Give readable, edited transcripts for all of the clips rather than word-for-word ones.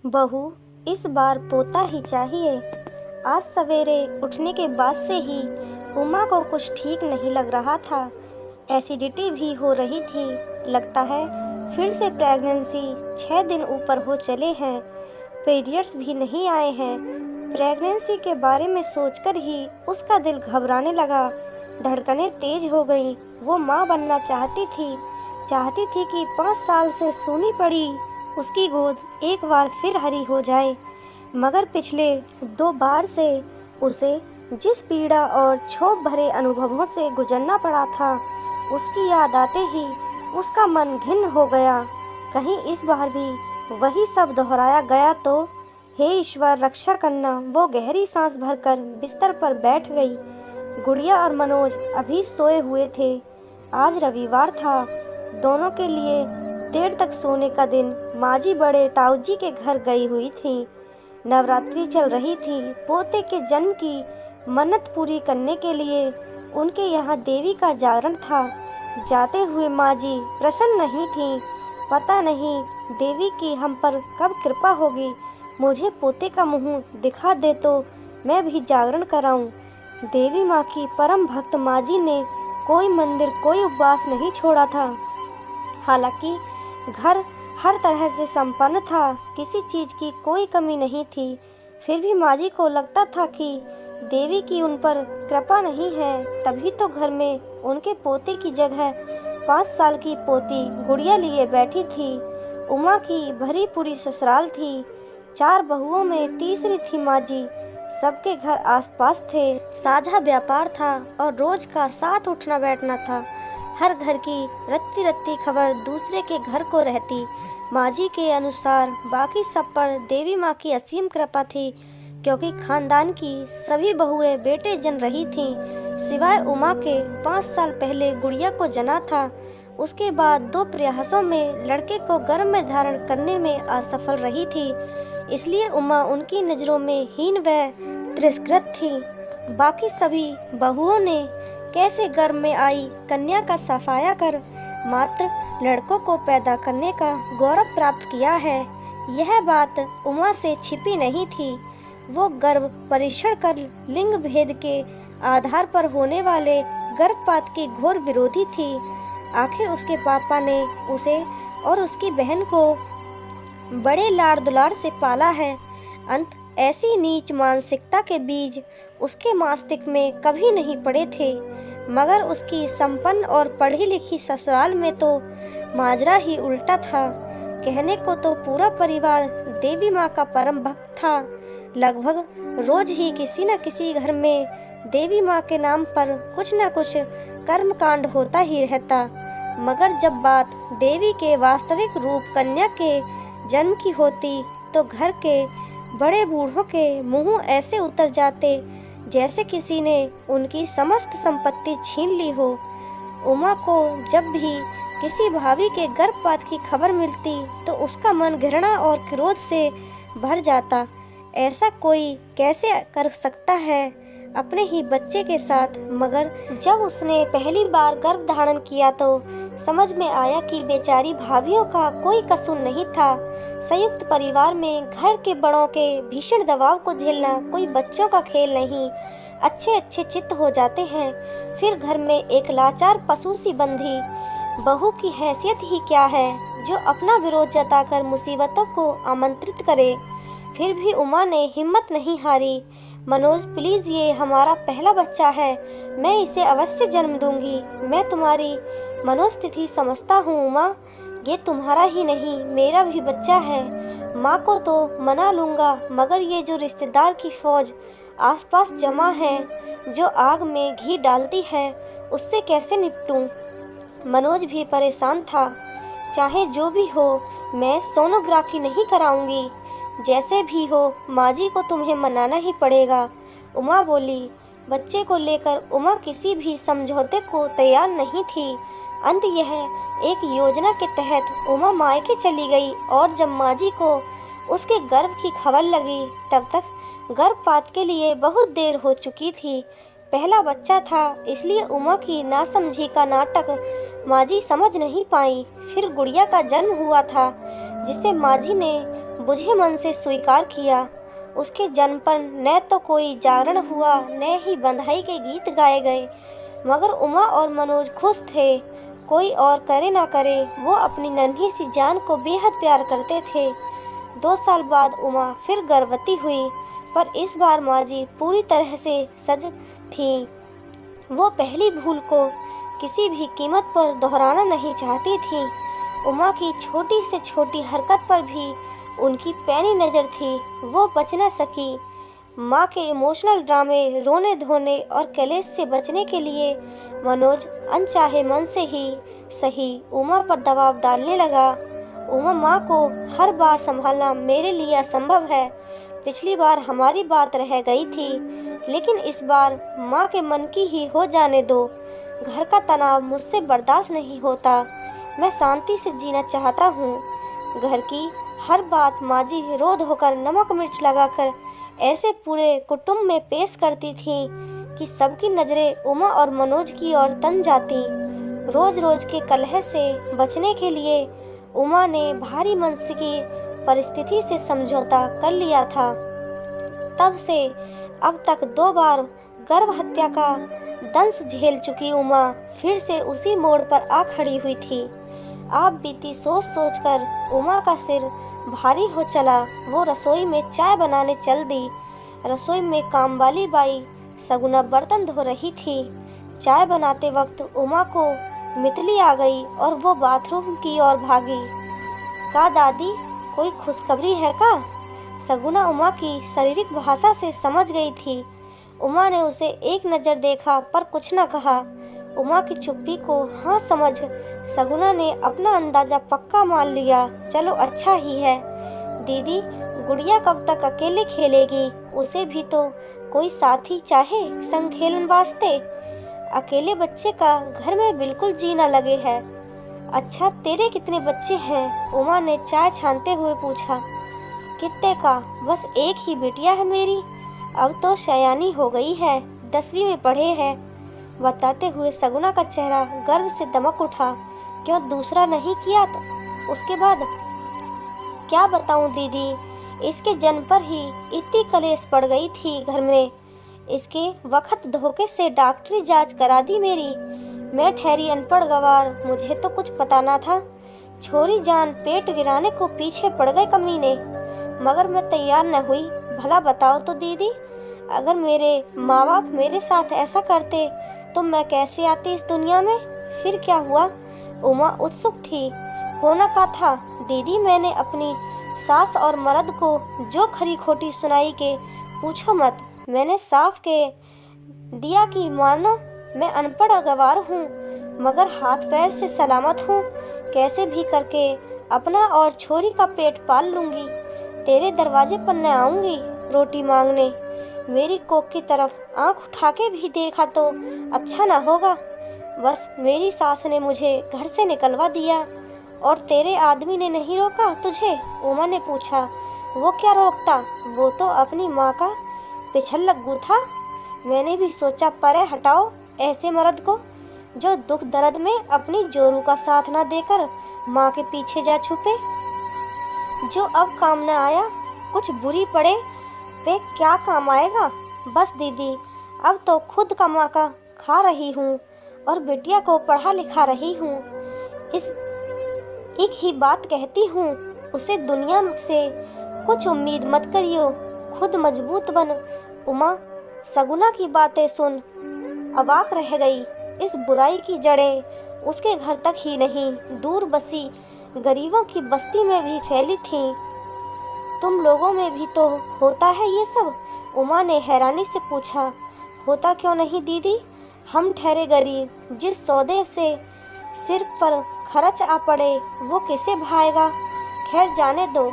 बहू, इस बार पोता ही चाहिए। आज सवेरे उठने के बाद से ही उमा को कुछ ठीक नहीं लग रहा था। एसिडिटी भी हो रही थी। लगता है फिर से प्रेगनेंसी 6 दिन ऊपर हो चले हैं। पीरियड्स भी नहीं आए हैं। प्रेगनेंसी के बारे में सोचकर ही उसका दिल घबराने लगा। धड़कनें तेज हो गईं। वो माँ बनना चाहती थी कि 5 साल से सूनी पड़ी उसकी गोद एक बार फिर हरी हो जाए। मगर पिछले 2 बार से उसे जिस पीड़ा और क्षोभ भरे अनुभवों से गुजरना पड़ा था, उसकी याद आते ही उसका मन घिन्न हो गया। कहीं इस बार भी वही सब दोहराया गया तो? हे ईश्वर, रक्षा करना। वो गहरी सांस भरकर बिस्तर पर बैठ गई। गुड़िया और मनोज अभी सोए हुए थे। आज रविवार था। दोनों के लिए देर तक सोने का दिन। माँ बड़े ताऊजी के घर गई हुई थी। नवरात्रि चल रही थी। पोते के जन्म की मन्नत पूरी करने के लिए उनके यहाँ देवी का जागरण था। जाते हुए माँ जी प्रसन्न नहीं थी। पता नहीं देवी की हम पर कब कृपा होगी। मुझे पोते का मुंह दिखा दे तो मैं भी जागरण कराऊं। देवी माँ की परम भक्त माँ जी ने कोई मंदिर, कोई उपवास नहीं छोड़ा था। हालांकि घर हर तरह से संपन्न था, किसी चीज़ की कोई कमी नहीं थी। फिर भी माँ जी को लगता था कि देवी की उन पर कृपा नहीं है। तभी तो घर में उनके पोते की जगह 5 साल की पोती गुड़िया लिए बैठी थी। उमा की भरी पूरी ससुराल थी। 4 बहुओं में तीसरी थी माँ जी। सबके घर आसपास थे। साझा व्यापार था और रोज का साथ उठना बैठना था। हर घर की रत्ती रत्ती खबर दूसरे के घर को रहती। माँ जी के अनुसार बाकी सब पर देवी माँ की असीम कृपा थी, क्योंकि खानदान की सभी बहुएं बेटे जन रही थीं, सिवाय उमा के। 5 साल पहले गुड़िया को जना था। उसके बाद 2 प्रयासों में लड़के को गर्भ में धारण करने में असफल रही थी। इसलिए उमा उनकी नज़रों में हीन व तिरस्कृत थी। बाकी सभी बहुओं ने कैसे गर्भ में आई कन्या का सफाया कर मात्र लड़कों को पैदा करने का गौरव प्राप्त किया है, यह बात उमा से छिपी नहीं थी। वो गर्भ परीक्षण कर लिंग भेद के आधार पर होने वाले गर्भपात की घोर विरोधी थी। आखिर उसके पापा ने उसे और उसकी बहन को बड़े लाड़ दुलार से पाला है। अंत ऐसी नीच मानसिकता के बीज उसके मस्तिष्क में कभी नहीं पड़े थे। मगर उसकी संपन्न और पढ़ी लिखी ससुराल में तो माजरा ही उल्टा था। कहने को तो पूरा परिवार देवी माँ का परम भक्त था। लगभग रोज ही किसी न किसी घर में देवी माँ के नाम पर कुछ न कुछ कर्मकांड होता ही रहता। मगर जब बात देवी के वास्तविक रूप कन्या के जन्म की होती तो घर के बड़े बूढ़ों के मुंह ऐसे उतर जाते जैसे किसी ने उनकी समस्त संपत्ति छीन ली हो। उमा को जब भी किसी भाभी के गर्भपात की खबर मिलती तो उसका मन घृणा और क्रोध से भर जाता। ऐसा कोई कैसे कर सकता है अपने ही बच्चे के साथ? मगर जब उसने पहली बार गर्भ धारण किया तो समझ में आया कि बेचारी भाभियों का कोई कसूर नहीं था। संयुक्त परिवार में घर के बड़ों के भीषण दबाव को झेलना कोई बच्चों का खेल नहीं। अच्छे अच्छे चित्त हो जाते हैं। फिर घर में एक लाचार पशु सी बंधी बहू की हैसियत ही क्या है जो अपना विरोध जताकर मुसीबतों को आमंत्रित करे। फिर भी उमा ने हिम्मत नहीं हारी। मनोज, प्लीज़, ये हमारा पहला बच्चा है। मैं इसे अवश्य जन्म दूंगी। मैं तुम्हारी मनोस्थिति समझता हूँ उमा। ये तुम्हारा ही नहीं, मेरा भी बच्चा है। माँ को तो मना लूँगा, मगर ये जो रिश्तेदार की फौज आसपास जमा है, जो आग में घी डालती है, उससे कैसे निपटूँ? मनोज भी परेशान था। चाहे जो भी हो, मैं सोनोग्राफी नहीं कराऊंगी। जैसे भी हो, माँ जी को तुम्हें मनाना ही पड़ेगा। उमा बोली। बच्चे को लेकर उमा किसी भी समझौते को तैयार नहीं थी। अंत यह एक योजना के तहत उमा मायके चली गई और जब माँ जी को उसके गर्भ की खबर लगी तब तक गर्भपात के लिए बहुत देर हो चुकी थी। पहला बच्चा था, इसलिए उमा की नासमझी का नाटक माँ जी समझ नहीं पाई। फिर गुड़िया का जन्म हुआ था, जिसे माँ जी ने बुझे मन से स्वीकार किया। उसके जन्म पर न तो कोई जागरण हुआ, न ही बधाई के गीत गाए गए, मगर उमा और मनोज खुश थे। कोई और करे ना करे, वो अपनी नन्ही सी जान को बेहद प्यार करते थे। 2 साल बाद उमा फिर गर्भवती हुई, पर इस बार माँ जी पूरी तरह से सज थी। वो पहली भूल को किसी भी कीमत पर दोहराना नहीं चाहती थी। उमा की छोटी से छोटी हरकत पर भी उनकी पैनी नज़र थी। वो बच न सकी। माँ के इमोशनल ड्रामे, रोने धोने और कलेश से बचने के लिए मनोज अनचाहे मन से ही सही उमा पर दबाव डालने लगा। उमा, माँ को हर बार संभालना मेरे लिए असंभव है। पिछली बार हमारी बात रह गई थी, लेकिन इस बार माँ के मन की ही हो जाने दो। घर का तनाव मुझसे बर्दाश्त नहीं होता। मैं शांति से जीना चाहता हूँ। घर की हर बात माँ जी रो धोकर नमक मिर्च लगाकर ऐसे पूरे कुटुंब में पेश करती थी कि सबकी नज़रें उमा और मनोज की ओर तन जाती। रोज रोज के कलह से बचने के लिए उमा ने भारी मानसिक परिस्थिति से समझौता कर लिया था। तब से अब तक 2 बार गर्भ हत्या का दंश झेल चुकी उमा फिर से उसी मोड़ पर आ खड़ी हुई थी। आप बीती सोच सोच कर उमा का सिर भारी हो चला। वो रसोई में चाय बनाने चल दी। रसोई में काम वाली बाई सगुना बर्तन धो रही थी। चाय बनाते वक्त उमा को मितली आ गई और वो बाथरूम की ओर भागी। का दादी, कोई खुशखबरी है का? सगुना उमा की शारीरिक भाषा से समझ गई थी। उमा ने उसे एक नज़र देखा पर कुछ न कहा। उमा की चुप्पी को हाँ समझ सगुना ने अपना अंदाज़ा पक्का मान लिया। चलो अच्छा ही है। दीदी, गुड़िया कब तक अकेले खेलेगी? उसे भी तो कोई साथी चाहे संग खेलन वास्ते। अकेले बच्चे का घर में बिल्कुल जी न लगे है। अच्छा, तेरे कितने बच्चे हैं? उमा ने चाय छानते हुए पूछा। कितने का? बस एक ही बिटिया है मेरी। अब तो शयानी हो गई है, 10वीं में पढ़े है। बताते हुए सगुना का चेहरा गर्व से दमक उठा। क्यों दूसरा नहीं किया? तो उसके बाद क्या बताऊं दीदी, इसके जन्म पर ही इतनी कलेश पड़ गई थी घर में। इसके वक्त धोखे से डॉक्टरी जांच करा दी मेरी। मैं ठहरी अनपढ़ गवार, मुझे तो कुछ पता ना था। छोरी जान पेट गिराने को पीछे पड़ गए कमीने, मगर मैं तैयार न हुई। भला बताओ तो दीदी, अगर मेरे माँ बाप मेरे साथ ऐसा करते तो मैं कैसे आती इस दुनिया में? फिर क्या हुआ? उमा उत्सुक थी। होना का था दीदी, मैंने अपनी सास और मर्द को जो खरी खोटी सुनाई के पूछो मत। मैंने साफ के दिया कि मानो मैं अनपढ़ गवार हूँ, मगर हाथ पैर से सलामत हूँ। कैसे भी करके अपना और छोरी का पेट पाल लूँगी। तेरे दरवाजे पर न आऊँगी रोटी मांगने। मेरी कोख की तरफ आंख उठा के भी देखा तो अच्छा ना होगा। बस मेरी सास ने मुझे घर से निकलवा दिया। और तेरे आदमी ने नहीं रोका तुझे? उमा ने पूछा। वो क्या रोकता, वो तो अपनी माँ का पिछल लग्गू था। मैंने भी सोचा परे हटाओ ऐसे मर्द को, जो दुख दर्द में अपनी जोरू का साथ ना देकर माँ के पीछे जा छुपे। जो अब काम न आया, कुछ बुरी पड़े पे क्या काम आएगा। बस दीदी, अब तो खुद कमा का खा रही हूँ और बिटिया को पढ़ा लिखा रही हूँ। इस एक ही बात कहती हूँ, उसे दुनिया से कुछ उम्मीद मत करियो, खुद मजबूत बन। उमा सगुना की बातें सुन अवाक रह गई। इस बुराई की जड़ें उसके घर तक ही नहीं, दूर बसी गरीबों की बस्ती में भी फैली थीं। तुम लोगों में भी तो होता है ये सब? उमा ने हैरानी से पूछा। होता क्यों नहीं दीदी, हम ठहरे गरीब, जिस सौदे से सिर पर खर्च आ पड़े वो कैसे भाएगा। खैर जाने दो,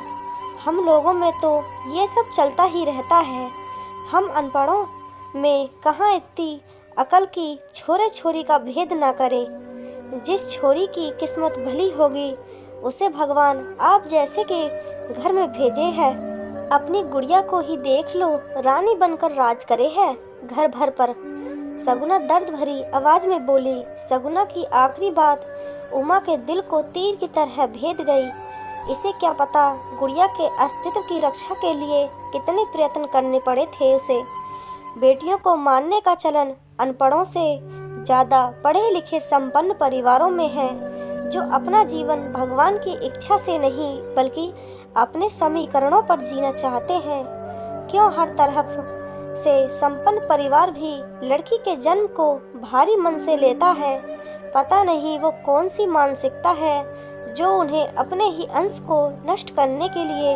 हम लोगों में तो ये सब चलता ही रहता है। हम अनपढ़ों में कहाँ इतनी अकल की छोरे छोरी का भेद ना करें। जिस छोरी की किस्मत भली होगी उसे भगवान आप जैसे के घर में भेजे है। अपनी गुड़िया को ही देख लो, रानी बनकर राज करे है घर भर पर। सगुना दर्द भरी आवाज में बोली। सगुना की आखिरी बात उमा के दिल को तीर की तरह भेद गई। इसे क्या पता गुड़िया के अस्तित्व की रक्षा के लिए कितने प्रयत्न करने पड़े थे उसे। बेटियों को मारने का चलन अनपढ़ों से ज़्यादा पढ़े लिखे संपन्न परिवारों में है, जो अपना जीवन भगवान की इच्छा से नहीं बल्कि अपने समीकरणों पर जीना चाहते हैं। क्यों हर तरफ से संपन्न परिवार भी लड़की के जन्म को भारी मन से लेता है। पता नहीं वो कौन सी मानसिकता है जो उन्हें अपने ही अंश को नष्ट करने के लिए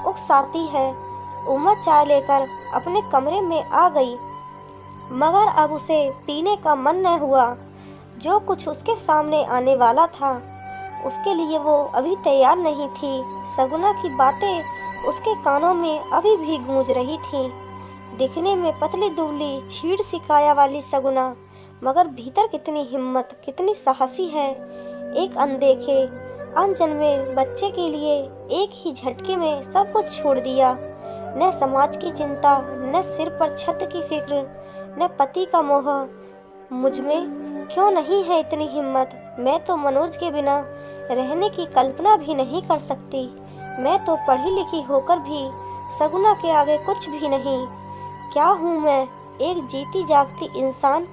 उकसाती है। उमा चाय लेकर अपने कमरे में आ गई, मगर अब उसे पीने का मन न हुआ। जो कुछ उसके सामने आने वाला था उसके लिए वो अभी तैयार नहीं थी। सगुना की बातें उसके कानों में अभी भी गूंज रही थीं। दिखने में पतली दुबली छीड़ सी काया वाली सगुना, मगर भीतर कितनी हिम्मत, कितनी साहसी है। एक अनदेखे अनजन्मे बच्चे के लिए एक ही झटके में सब कुछ छोड़ दिया। न समाज की चिंता, न सिर पर छत की फिक्र, न पति का मोह। मुझ में क्यों नहीं है इतनी हिम्मत? मैं तो मनोज के बिना रहने की कल्पना भी नहीं कर सकती। मैं तो पढ़ी लिखी होकर भी सगुना के आगे कुछ भी नहीं। क्या हूँ मैं? एक जीती जागती इंसान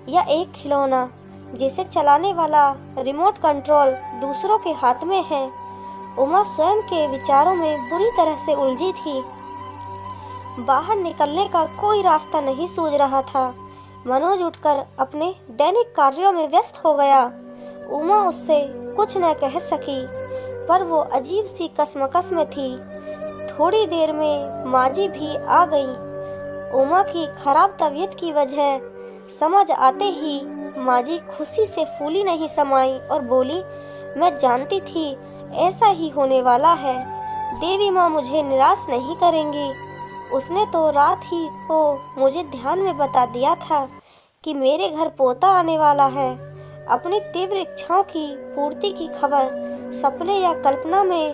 या एक खिलौना जिसे चलाने वाला रिमोट कंट्रोल दूसरों के हाथ में है? उमा स्वयं के विचारों में बुरी तरह से उलझी थी। बाहर निकलने का कोई रास्ता नहीं सूझ रहा था। मनोज उठकर अपने दैनिक कार्यों में व्यस्त हो गया। उमा उससे कुछ न कह सकी, पर वो अजीब सी कसमकस में थी। थोड़ी देर में माजी भी आ गई। उमा की खराब तबीयत की वजह समझ आते ही माजी खुशी से फूली नहीं समाई और बोली, मैं जानती थी ऐसा ही होने वाला है। देवी माँ मुझे निराश नहीं करेंगी। उसने तो रात ही को मुझे ध्यान में बता दिया था कि मेरे घर पोता आने वाला है। अपनी तीव्र इच्छाओं की पूर्ति की खबर सपने या कल्पना में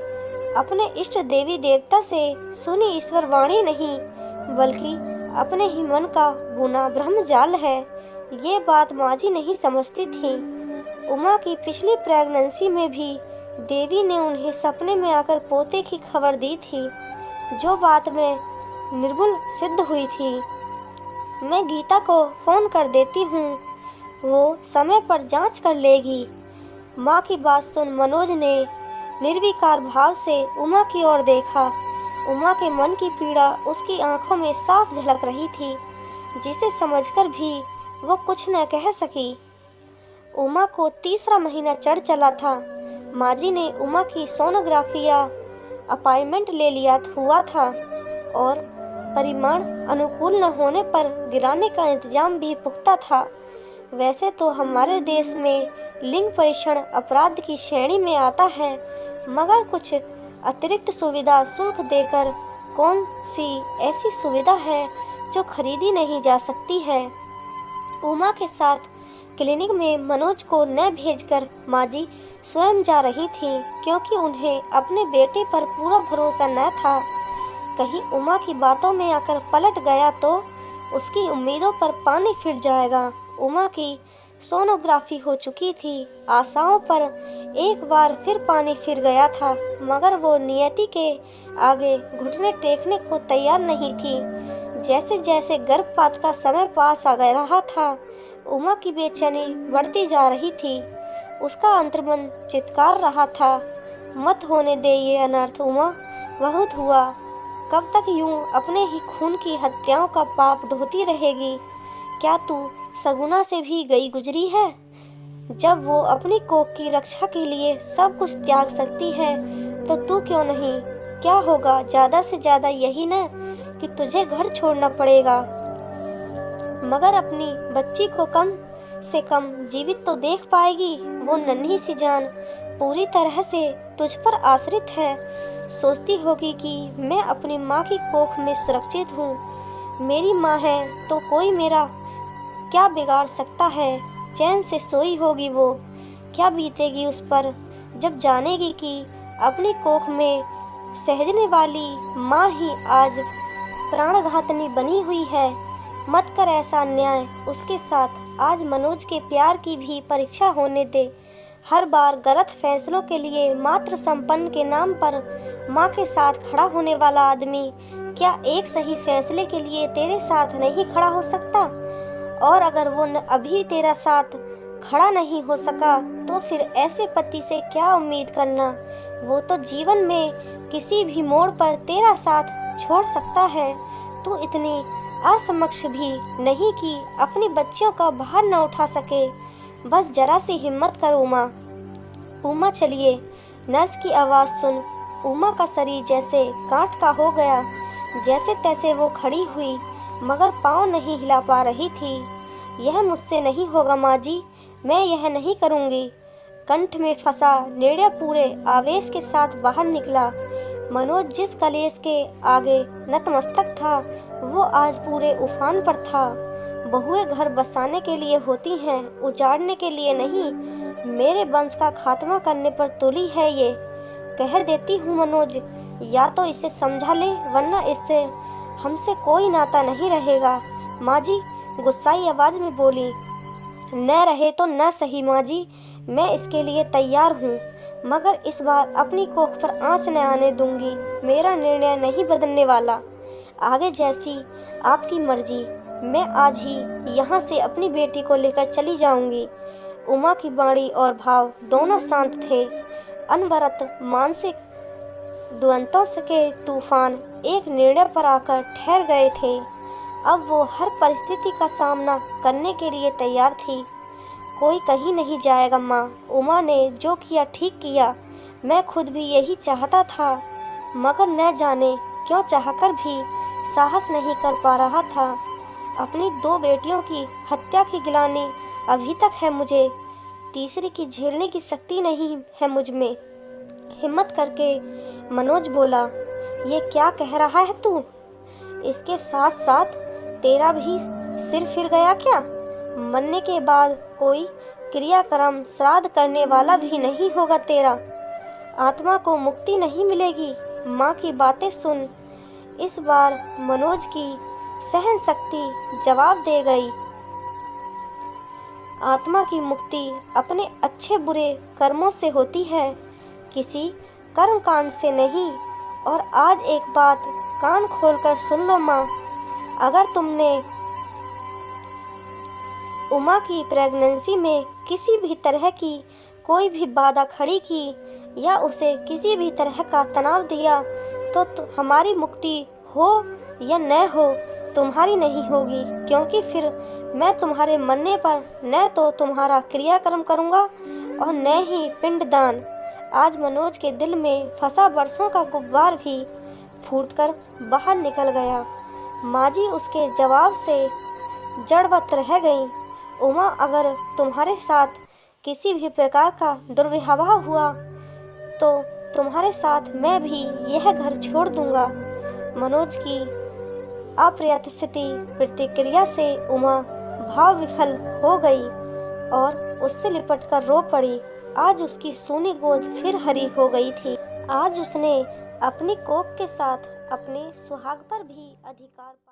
अपने इष्ट देवी देवता से सुनी ईश्वर वाणी नहीं, बल्कि अपने ही मन का बुना ब्रह्म जाल है। ये बात माजी नहीं समझती थी। उमा की पिछली प्रेगनेंसी में भी देवी ने उन्हें सपने में आकर पोते की खबर दी थी, जो बाद में निर्मूल सिद्ध हुई थी। मैं गीता को फ़ोन कर देती हूँ, वो समय पर जांच कर लेगी। माँ की बात सुन मनोज ने निर्विकार भाव से उमा की ओर देखा। उमा के मन की पीड़ा उसकी आंखों में साफ झलक रही थी, जिसे समझकर भी वो कुछ न कह सकी। उमा को तीसरा महीना चढ़ चला था। माजी ने उमा की सोनोग्राफी या अपॉइंटमेंट ले लिया हुआ था और परिमाण अनुकूल न होने पर गिराने का इंतजाम भी पुख्ता था। वैसे तो हमारे देश में लिंग परीक्षण अपराध की श्रेणी में आता है, मगर कुछ अतिरिक्त सुविधा शुल्क देकर कौन सी ऐसी सुविधा है जो खरीदी नहीं जा सकती है। उमा के साथ क्लिनिक में मनोज को न भेजकर माजी स्वयं जा रही थी, क्योंकि उन्हें अपने बेटे पर पूरा भरोसा न था। कहीं उमा की बातों में आकर पलट गया तो उसकी उम्मीदों पर पानी फिर जाएगा। उमा की सोनोग्राफी हो चुकी थी। आशाओं पर एक बार फिर पानी फिर गया था, मगर वो नियति के आगे घुटने टेकने को तैयार नहीं थी। जैसे जैसे गर्भपात का समय पास आ रहा था, उमा की बेचैनी बढ़ती जा रही थी। उसका अंतर्मन चित्कार रहा था, मत होने दे ये अनर्थ उमा, बहुत हुआ। कब तक यूं अपने ही खून की हत्याओं का पाप ढोती रहेगी? क्या तू सगुना से भी गई गुजरी है? जब वो अपनी कोख की रक्षा के लिए सब कुछ त्याग सकती है, तो तू क्यों नहीं? क्या होगा? ज़्यादा से ज़्यादा यही न कि तुझे घर छोड़ना पड़ेगा, मगर अपनी बच्ची को कम से कम जीवित तो देख पाएगी। वो नन्ही सी जान पूरी तरह से तुझ पर आश्रित है। सोचती होगी कि मैं अपनी माँ की कोख में सुरक्षित हूँ। मेरी माँ है तो कोई मेरा क्या बिगाड़ सकता है? चैन से सोई होगी वो। क्या बीतेगी उस पर जब जानेगी कि अपनी कोख में सहजने वाली माँ ही आज प्राणघातनी बनी हुई है। मत कर ऐसा अन्याय उसके साथ। आज मनोज के प्यार की भी परीक्षा होने दे। हर बार गलत फैसलों के लिए मात्र संपन्न के नाम पर माँ के साथ खड़ा होने वाला आदमी क्या एक सही फैसले के लिए तेरे साथ नहीं खड़ा हो सकता? और अगर वो अभी तेरा साथ खड़ा नहीं हो सका तो फिर ऐसे पति से क्या उम्मीद करना? वो तो जीवन में किसी भी मोड़ पर तेरा साथ छोड़ सकता है। तू इतनी असमक्ष भी नहीं कि अपनी बच्चियों का भार न उठा सके। बस जरा सी हिम्मत कर उमा। उमा चलिए। नर्स की आवाज़ सुन उमा का शरीर जैसे कांट का हो गया। जैसे तैसे वो खड़ी हुई मगर पाँव नहीं हिला पा रही थी। यह मुझसे नहीं होगा माँ जी, मैं यह नहीं करूँगी। कंठ में फंसा निर्णय पूरे आवेश के साथ बाहर निकला। मनोज जिस कलेश के आगे नतमस्तक था वो आज पूरे उफान पर था। बहुएं घर बसाने के लिए होती हैं, उजाड़ने के लिए नहीं। मेरे वंश का खात्मा करने पर तुली है ये। कह देती हूँ मनोज, या तो इसे समझा ले वरना इससे हमसे कोई नाता नहीं रहेगा। माँ जी गुस्साई आवाज़ में बोली। न रहे तो न सही माँ जी, मैं इसके लिए तैयार हूँ, मगर इस बार अपनी कोख पर आँच न आने दूंगी। मेरा निर्णय नहीं बदलने वाला। आगे जैसी आपकी मर्जी। मैं आज ही यहाँ से अपनी बेटी को लेकर चली जाऊंगी। उमा की वाणी और भाव दोनों शांत थे। अनवरत मानसिक द्वंद्वों के तूफान एक निर्णय पर आकर ठहर गए थे। अब वो हर परिस्थिति का सामना करने के लिए तैयार थी। कोई कहीं नहीं जाएगा माँ। उमा ने जो किया ठीक किया। मैं खुद भी यही चाहता था, मगर न जाने क्यों चाहकर भी साहस नहीं कर पा रहा था। अपनी 2 बेटियों की हत्या की गिलानी अभी तक है मुझे। तीसरी की झेलने की शक्ति नहीं है मुझ में। हिम्मत करके मनोज बोला, ये क्या कह रहा है तू? इसके साथ साथ तेरा भी सिर फिर गया क्या? मरने के बाद कोई क्रियाक्रम श्राद्ध करने वाला भी नहीं होगा तेरा। आत्मा को मुक्ति नहीं मिलेगी। माँ की बातें सुन। इस बार मनोज की सहन शक्ति जवाब दे गई। आत्मा की मुक्ति अपने अच्छे बुरे कर्मों से होती है, किसी कर्मकांड से नहीं। और आज एक बात कान खोलकर सुन लो माँ, अगर तुमने उमा की प्रेगनेंसी में किसी भी तरह की कोई भी बाधा खड़ी की या उसे किसी भी तरह का तनाव दिया तो हमारी मुक्ति हो या न हो तुम्हारी नहीं होगी, क्योंकि फिर मैं तुम्हारे मरने पर न तो तुम्हारा क्रियाक्रम करूँगा और न ही पिंडदान। आज मनोज के दिल में फंसा बरसों का गुब्बार भी फूटकर बाहर निकल गया। माँ जी उसके जवाब से जड़वत रह गई। उमा, अगर तुम्हारे साथ किसी भी प्रकार का दुर्व्यवहार हुआ तो तुम्हारे साथ मैं भी यह घर छोड़ दूंगा। मनोज की अप्रत्याशित प्रतिक्रिया से उमा भाव विफल हो गई और उससे लिपटकर रो पड़ी। आज उसकी सूनी गोद फिर हरी हो गई थी। आज उसने अपनी कोख के साथ अपने सुहाग पर भी अधिकार पाया।